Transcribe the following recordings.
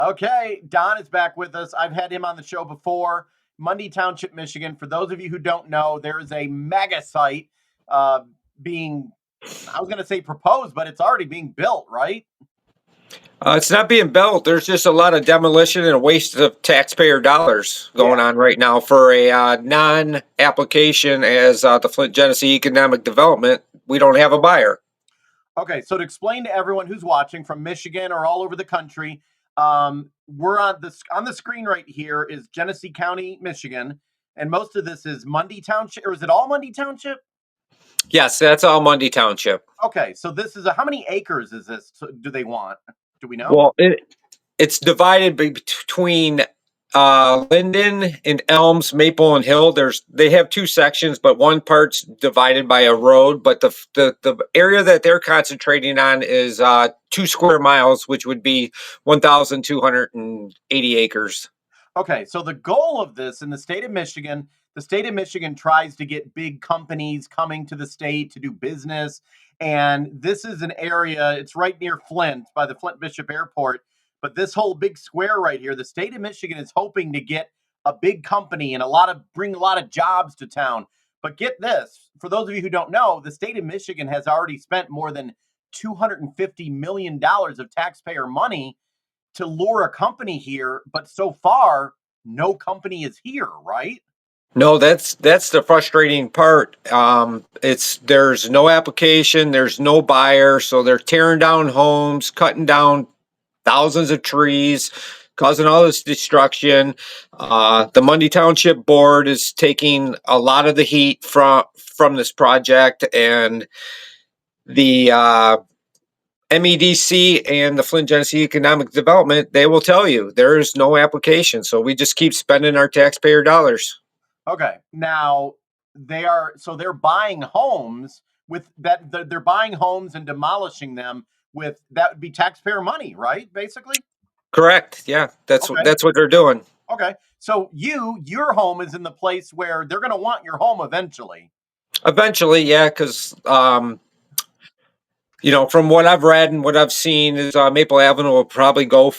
Okay, Don is back with us. I've had him on the show before. Mundy Township, Michigan. For those of you who don't know, there is a mega site uh, being, I was going to say proposed, but it's already being built, right? It's not being built. There's just a lot of demolition and a waste of taxpayer dollars Yeah. going on right now for a non-application as the Flint Genesee Economic Development. We don't have a buyer. Okay, so to explain to everyone who's watching from Michigan or all over the country, we're on the screen right here is Genesee County, Michigan, and most of this is Mundy Township, or is it all Mundy Township? Yes, that's all Mundy Township. Okay, so this is how many acres is this? Do they want? Do we know? Well, it's divided between Linden and Elms, Maple and Hill. They have two sections, but one part's divided by a road. But the area that they're concentrating on is 2 square miles, which would be 1,280 acres. Okay, so the goal of this in the state of Michigan tries to get big companies coming to the state to do business. And this is an area, it's right near Flint by the Flint Bishop Airport. But this whole big square right here, the state of Michigan is hoping to get a big company and bring a lot of jobs to town. But get this, for those of you who don't know, the state of Michigan has already spent more than $250 million of taxpayer money to lure a company here, but so far, no company is here, right? No, that's the frustrating part. It's there's no application, there's no buyer, so they're tearing down homes, cutting down thousands of trees, causing all this destruction. The Mundy Township Board is taking a lot of the heat from this project, and the MEDC and the Flint Genesee Economic Development, they will tell you there is no application. So we just keep spending our taxpayer dollars. Okay. Now they're buying homes with that they're buying homes and demolishing them with that would be taxpayer money, right? Basically. Correct. Yeah, Okay. that's what they're doing. Okay. So your home is in the place where they're going to want your home eventually. Eventually, yeah, because from what I've read and what I've seen is Maple Avenue will probably go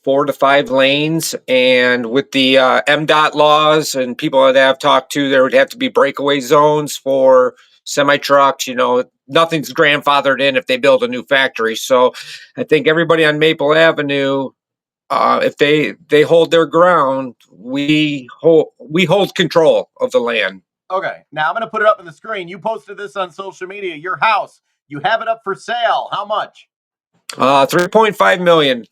4 to 5 lanes, and with the MDOT laws and people that I've talked to, there would have to be breakaway zones for semi trucks. Nothing's grandfathered in if they build a new factory. So I think everybody on Maple Avenue, if they hold their ground, we hold control of the land. Okay. Now I'm going to put it up on the screen. You posted this on social media. Your house, you have it up for sale. How much? 3.5 million.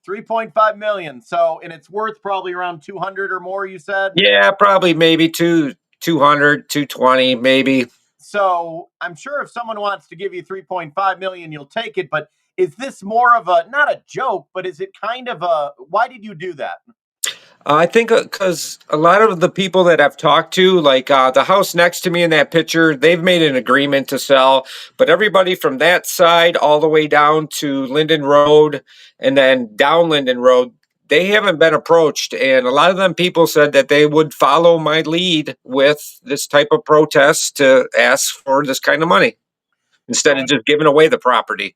3.5 million. So, and it's worth probably around 200 or more, you said? Yeah, probably maybe 200, 220, maybe. So, I'm sure if someone wants to give you 3.5 million, you'll take it, but is this more of a not a joke, but is it kind of a why did you do that? I think because a lot of the people that I've talked to, like the house next to me in that picture, they've made an agreement to sell. But everybody from that side all the way down to Linden Road and then down Linden Road, they haven't been approached. And a lot of them people said that they would follow my lead with this type of protest to ask for this kind of money instead So of just giving away the property.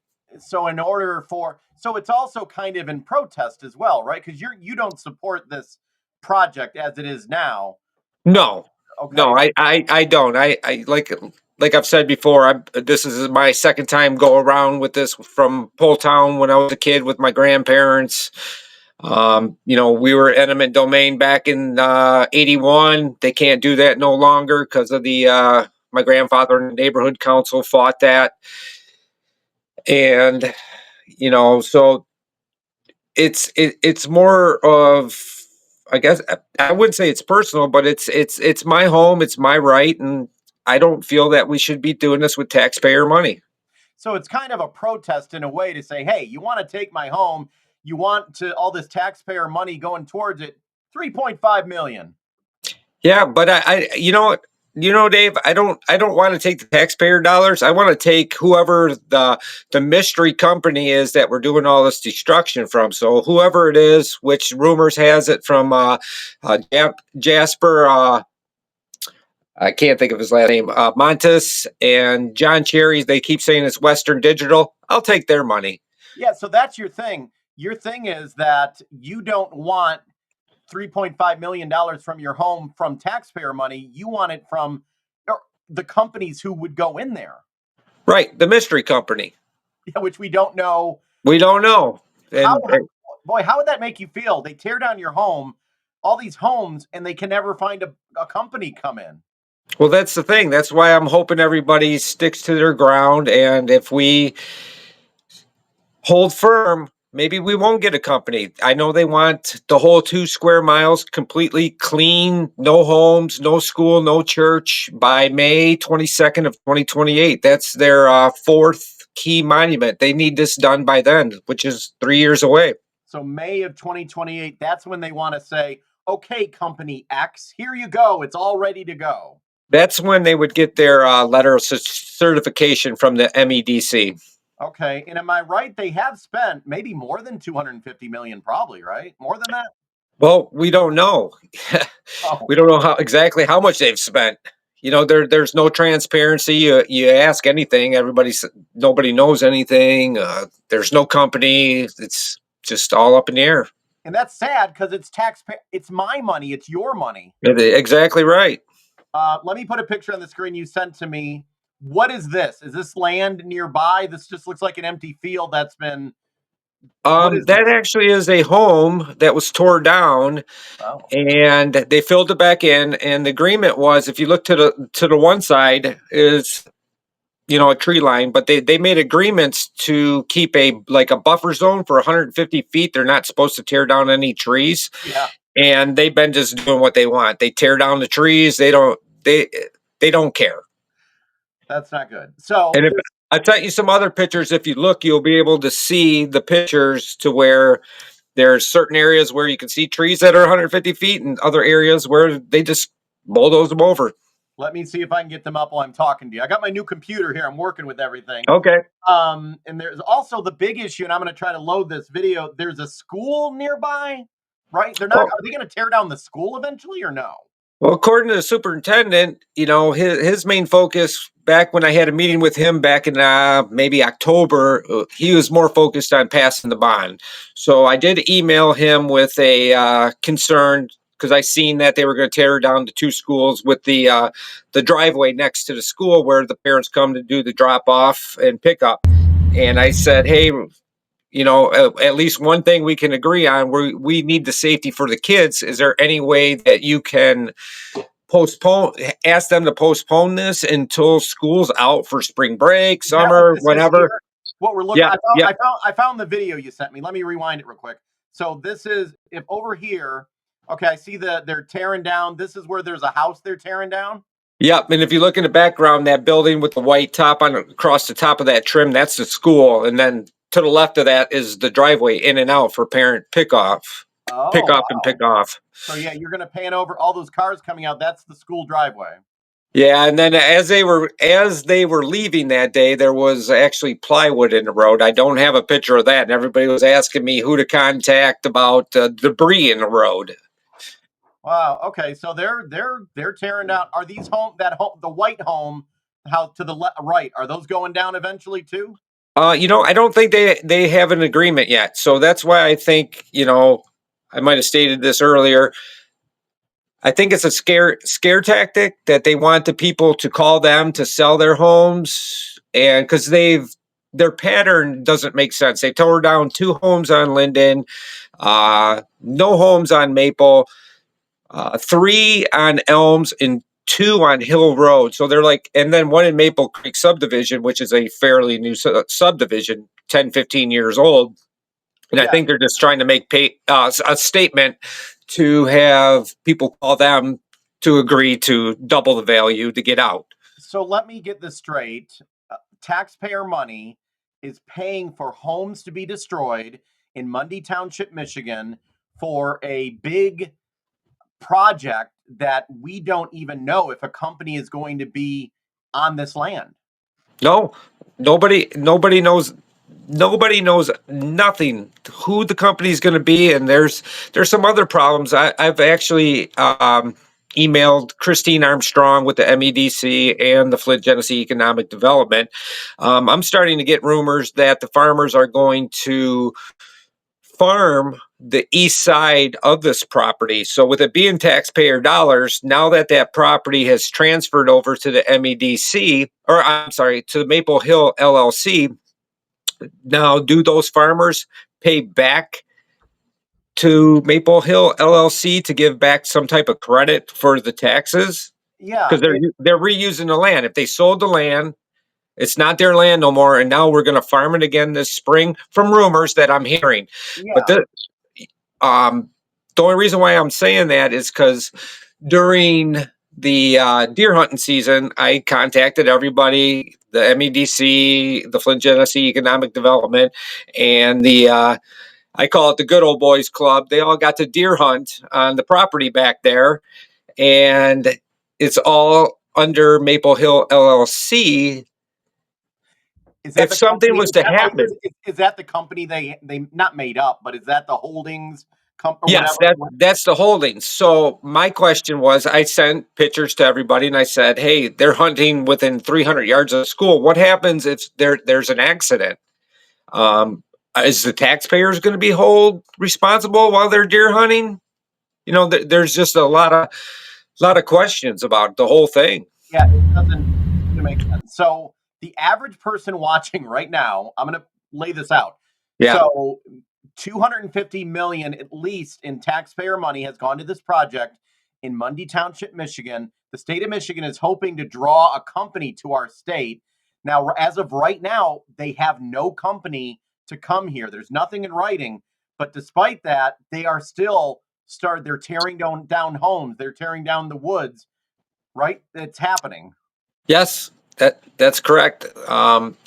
in order for so it's also kind of in protest as well, right? Because you don't support this project as it is now. No, Okay. no, I don't. I like I've said before. This is my second time go around with this from Poletown when I was a kid with my grandparents. We were eminent domain back in '81. They can't do that no longer because of the my grandfather and the neighborhood council fought that, and so it's more of, I guess I wouldn't say it's personal, but it's my home, it's my right, and I don't feel that we should be doing this with taxpayer money. So it's kind of a protest in a way to say, hey, you want to take my home, you want to all this taxpayer money going towards it, 3.5 million. Yeah, but Dave, I don't want to take the taxpayer dollars. I want to take whoever the mystery company is that we're doing all this destruction from. So whoever it is, which rumors has it from Jasper. I can't think of his last name. Montes and John Cherry. They keep saying it's Western Digital. I'll take their money. Yeah, so that's your thing. your thing is that you don't want $3.5 million from your home from taxpayer money. You want it from the companies who would go in there, Right, the mystery company. which we don't know. We don't know. How, And boy, how would that make you feel? They tear down your home, all these homes, and they can never find a company come in. well, that's the thing. That's why I'm hoping everybody sticks to their ground. And if we hold firm, maybe we won't get a company. I know they want the whole 2 square miles completely clean, no homes, no school, no church by May 22nd of 2028. That's their fourth key monument. They need this done by then, which is 3 years away. So May of 2028, that's when they want to say, okay, company X, here you go. It's all ready to go. That's when they would get their letter of certification from the MEDC. Okay. And am I right? They have spent maybe more than 250 million, probably, right? More than that? Well, we don't know. Oh, We don't know how exactly how much they've spent. There's no transparency. You ask anything, nobody knows anything. There's no company. It's just all up in the air. and that's sad because it's taxpayer. It's my money. It's your money. Exactly right. Let me put a picture on the screen you sent to me. What is this? Is this land nearby? This just looks like an empty field that's been. What is That this? actually is a home that was torn down, Oh, and they filled it back in. And the agreement was, if you look to the one side, is a tree line, but they made agreements to keep a buffer zone for 150 feet. They're not supposed to tear down any trees, yeah, and they've been just doing what they want. They tear down the trees. They don't care. that's not good. So And if this, I sent you some other pictures, if you look, you'll be able to see the pictures to where there's certain areas where you can see trees that are 150 feet, and other areas where they just bulldoze them over. let me see if I can get them up while I'm talking to you. I got my new computer here. I'm working with everything. Okay. And there's also the big issue, and I'm going to try to load this video. There's a school nearby, right? They're not. Well, Are they going to tear down the school eventually, or no? Well, according to the superintendent, his main focus back when I had a meeting with him back in maybe October, he was more focused on passing the bond. So I did email him with a concern because I seen that they were going to tear down the 2 schools with the driveway next to the school where the parents come to do the drop off and pickup. And I said, hey, at least one thing we can agree on, we need the safety for the kids. Is there any way that you can postpone ask them to postpone this until school's out for spring break, Is that what summer, this is whatever? here? What we're looking. Yeah, yeah, I found the video you sent me. Let me rewind it real quick. So this is if over here. Okay, I see they're tearing down. This is where there's a house they're tearing down. yep. And if you look in the background, that building with the white top on across the top of that trim, that's the school. And then to the left of that is the driveway in and out for parent pick Oh up and wow. pick off. So yeah, you're gonna pan over all those cars coming out. That's the school driveway. Yeah, and then as they were leaving that day, there was actually plywood in the road. I don't have a picture of that, and everybody was asking me who to contact about debris in the road. Wow. Okay. So they're tearing down. Are these the white home house to the right? Are those going down eventually too? I don't think they have an agreement yet, so that's why I think I might have stated this earlier. I think it's a scare tactic that they want the people to call them to sell their homes, and because their pattern doesn't make sense. They tore down 2 homes on Linden, no homes on Maple, 3 on Elms, and 2 on Hill Road. So they're like, and then 1 in Maple Creek subdivision, which is a fairly new subdivision, 10, 15 years old. And I Yeah. think they're just trying to make a statement to have people call them to agree to double the value to get out. So let me get this straight. Taxpayer money is paying for homes to be destroyed in Mundy Township, Michigan, for a big project that we don't even know if a company is going to be on this land. No, nobody knows. Nobody knows nothing who the company is going to be, and there's some other problems. I've actually emailed Christine Armstrong with the MEDC and the Flint Genesee Economic Development. I'm starting to get rumors that the farmers are going to farm the east side of this property. So with it being taxpayer dollars, now that that property has transferred over to the MEDC, or I'm sorry, to the Maple Hill LLC, now do those farmers pay back to Maple Hill LLC to give back some type of credit for the taxes? Yeah, Because they're reusing the land. If they sold the land, it's not their land no more, and now we're going to farm it again this spring from rumors that I'm hearing. But yeah, um, the only reason why I'm saying that is because during the deer hunting season, I contacted everybody, the MEDC, the Flint Genesee Economic Development, and the I call it the Good Old Boys Club. They all got to deer hunt on the property back there, and it's all under Maple Hill LLC. is that If the something company? was Is to that like happen, is that the company they not made up, but is that the holdings or yes, whatever? that's the holdings. So my question was, I sent pictures to everybody, and I said, "Hey, they're hunting within 300 yards of the school. What happens if there's an accident? Um, is the taxpayers going to be held responsible while they're deer hunting? You know, there's just a lot of questions about the whole thing." Yeah, it doesn't make sense. So the average person watching right now, I'm going to lay this out. Yeah. So 250 million at least in taxpayer money has gone to this project in Mundy Township, Michigan. The state of Michigan is hoping to draw a company to our state. Now, as of right now, they have no company to come here. There's nothing in writing, but despite that, they are still they're tearing down homes, they're tearing down the woods, right? It's happening. Yes, that's correct.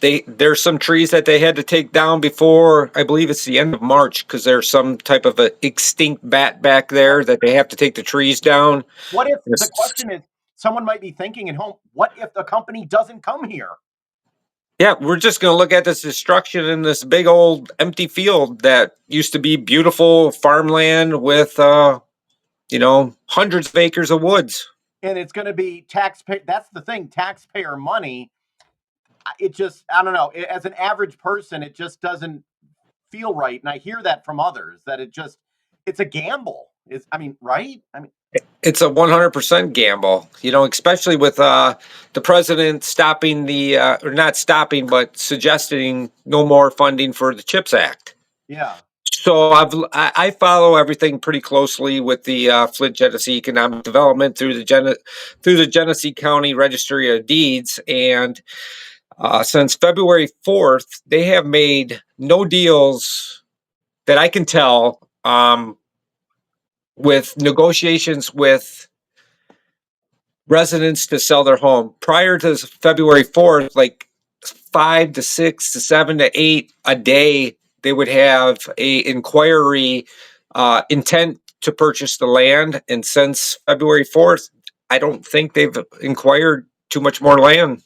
There's some trees that they had to take down before, I believe it's the end of March, because there's some type of a extinct bat back there that they have to take the trees down. What if the It's- question is someone might be thinking at home, what if the company doesn't come here? yeah, we're just going to look at this destruction in this big old empty field that used to be beautiful farmland with, hundreds of acres of woods. And it's going to be taxpayer. That's the thing, taxpayer money. It just, I don't know. As an average person, it just doesn't feel right. And I hear that from others that it's a gamble. I mean, right? I mean, It's a 100% gamble, especially with the president stopping or not stopping, but suggesting no more funding for the CHIPS Act. yeah. So I follow everything pretty closely with the Flint Genesee Economic Development through the Genesee County Registry of Deeds, and since February 4th, they have made no deals that I can tell, with negotiations with residents to sell their home. Prior to February 4th, like 5 to 6 to 7 to 8 a day, they would have a inquiry intent to purchase the land. And since February 4th, I don't think they've inquired too much more land.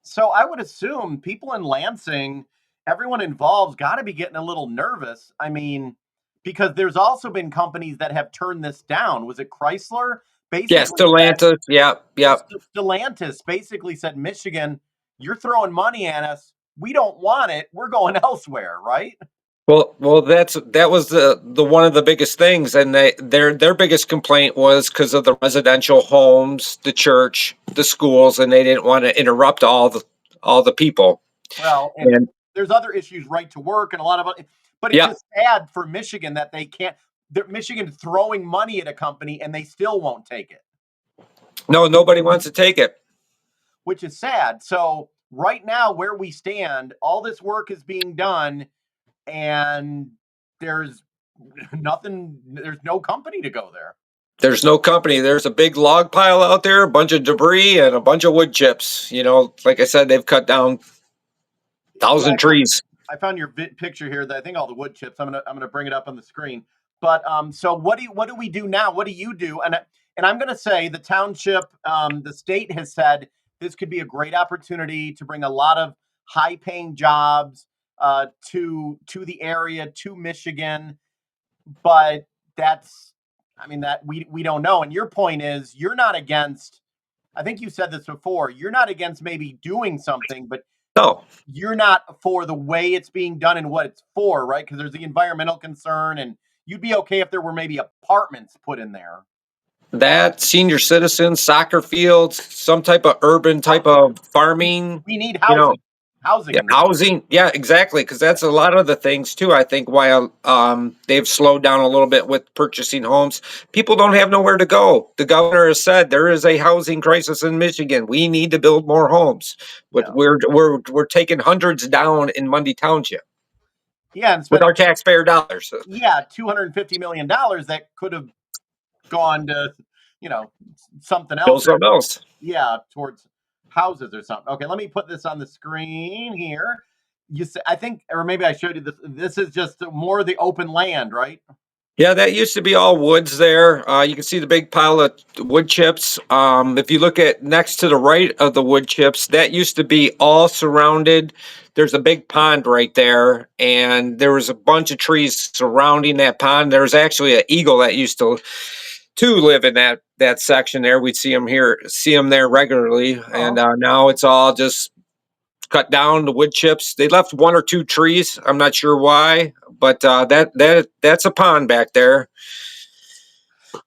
So I would assume people in Lansing, everyone involved's got to be getting a little nervous. I mean, because there's also been companies that have turned this down. Was it Chrysler? Yes, Basically said, Stellantis. Yep, yep. Stellantis basically said, Michigan, you're throwing money at us. We don't want it. We're going elsewhere, right? Well, that was the one of the biggest things, and their biggest complaint was because of the residential homes, the church, the schools, and they didn't want to interrupt all the people. Well, and And there's other issues, right to work, and a lot of other, but it's yeah, just sad for Michigan that they can't. Michigan throwing money at a company and they still won't take it, no, nobody wants to take it. which is sad. So right now, where we stand, all this work is being done, and there's nothing. There's no company to go there. There's no company. There's a big log pile out there, a bunch of debris, and a bunch of wood chips. Like I said, they've cut down Yeah, 1,000 trees. I found your picture here. That I think all the wood chips. I'm gonna bring it up on the screen. But so what do we do now? What do you do? And I'm gonna say the township, the state has said this could be a great opportunity to bring a lot of high paying jobs to the area, to Michigan. But that's, I mean, that we don't know. And your point is you're not against. I think you said this before. You're not against maybe doing something, but No, you're not for the way it's being done and what it's for, right? Because there's the environmental concern, and you'd be okay if there were maybe apartments put in there. that senior citizens, soccer fields, some type of urban type Housing. of We, farming, we need you know, housing yeah, in this. housing. Yeah, exactly. Because that's a lot of the things too. I think why they've slowed down a little bit with purchasing homes. People don't have nowhere to go. The governor has said there is a housing crisis in Michigan. We need to build more homes. But Yeah. we're taking hundreds down in Mundy Township Yeah, and with spending our taxpayer dollars. yeah, $250 million that could have gone to, you know, something Build else. something else. Yeah, towards houses or something. Okay, let me put this on the screen here. You say, I think, or maybe I showed you this. This is just more of the open land, right? Yeah, that used to be all woods there. You can see the big pile of wood chips. If you look at next to the right of the wood chips, that used to be all surrounded. There's a big pond right there, and there was a bunch of trees surrounding that pond. There was actually an eagle that used to live in that section there. We'd see him there regularly, and Oh, now it's all just cut down the wood chips. They left one or two trees. I'm not sure why, but that's a pond back there.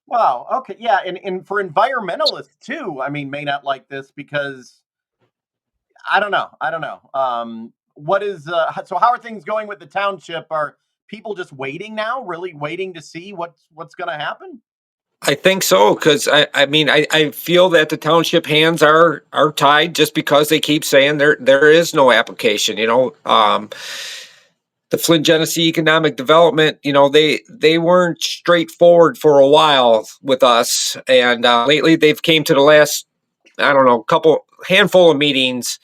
wow. Okay, yeah, and for environmentalists too, I mean, may not like this because I don't know. I don't know. What is so? How are things going with the township? Are people just waiting now? Really waiting to see what's going to happen? I think so because I mean I feel that the township hands are tied just because they keep saying there is no application. The Flint Genesee Economic Development, they weren't straightforward for a while with us, and lately they've came to the last I don't know couple handful of meetings,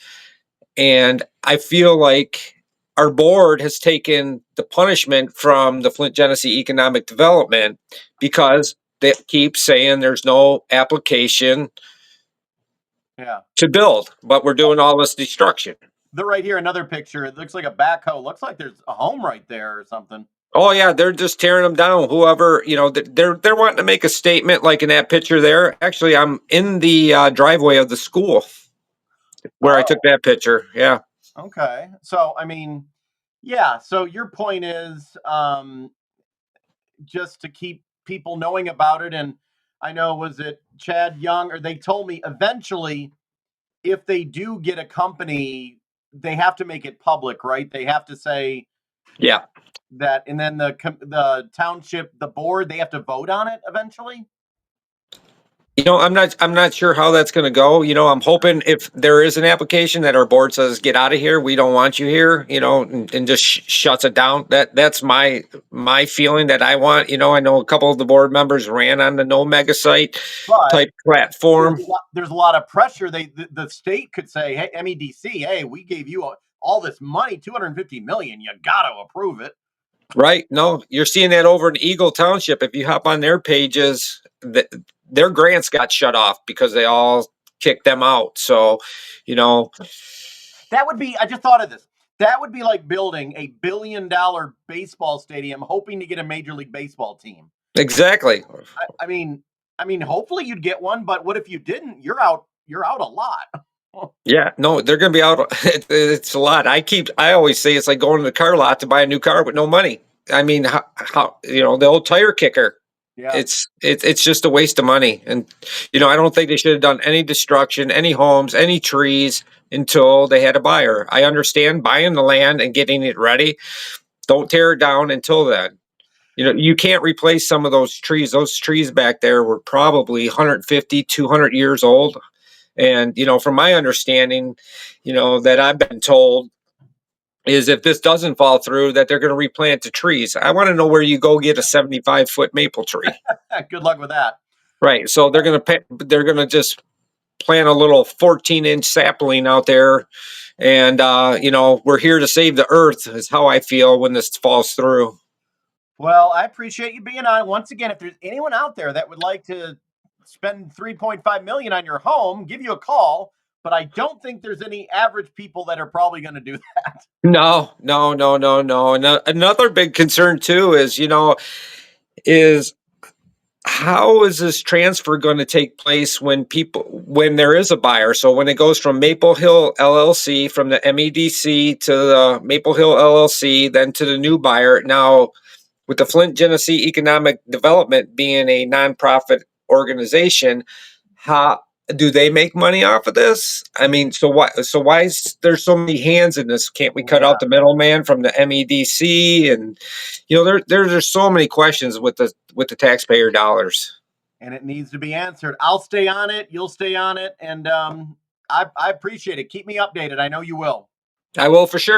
and I feel like our board has taken the punishment from the Flint Genesee Economic Development because they keep saying there's no application Yeah. to build, but we're doing all this destruction. They're right here. Another picture. It looks like a backhoe. Looks like there's a home right there or something. Oh yeah, they're just tearing them down. Whoever, they're wanting to make a statement like in that picture there. Actually, I'm in the driveway of the school where I took Oh, that picture. Yeah. okay. So I mean, yeah. So your point is just to keep people knowing about it. And I know, was it Chad Young, or they told me eventually if they do get a company, they have to make it public, right? They have to say Yeah. that, and then the township, the board, they have to vote on it eventually. I'm not sure how that's going to go. I'm hoping if there is an application that our board says get out of here, we don't want you here, and just shuts it down. That's my feeling that I want. I know a couple of the board members ran on the no mega site But type platform. there's a lot of pressure. The state could say, hey, MEDC, hey, we gave you all this money, 250 million. You got to approve it. Right? No, you're seeing that over in Eagle Township. If you hop on their pages, their grants got shut off because they all kicked them out. So, you know, That would be, I just thought of this. That would be like building a $1 billion baseball stadium, hoping to get a Major League Baseball team. exactly. I mean, hopefully you'd get one, but what if you didn't? You're out. You're out a lot. Yeah, no, they're going to be out. It's a lot. I always say it's like going to the car lot to buy a new car with no money. I mean, how the old tire kicker. Yeah. It's just a waste of money, and I don't think they should have done any destruction, any homes, any trees until they had a buyer. I understand buying the land and getting it ready. Don't tear it down until then. You can't replace some of those trees. Those trees back there were probably 150, 200 years old. And, from my understanding, that I've been told is if this doesn't fall through, that they're going to replant the trees. I want to know where you go get a 75-foot maple tree. Good luck with that. Right. So they're going to just plant a little 14-inch sapling out there. And, we're here to save the earth is how I feel when this falls through. Well, I appreciate you being on. Once again, if there's anyone out there that would like to spend 3.5 million on your home, give you a call. But I don't think there's any average people that are probably going to do that. No, no, no, no, no. And another big concern too is, is how is this transfer going to take place when there is a buyer? So when it goes from Maple Hill LLC, from the MEDC to the Maple Hill LLC, then to the new buyer. Now, with the Flint Genesee Economic Development being a nonprofit organization, how do they make money off of this? I mean, so why is there so many hands in this? Can't we cut Yeah, out the middleman from the MEDC? And there's so many questions with the taxpayer dollars. and it needs to be answered. I'll stay on it. You'll stay on it, and I appreciate it. Keep me updated. I know you will. I will for sure.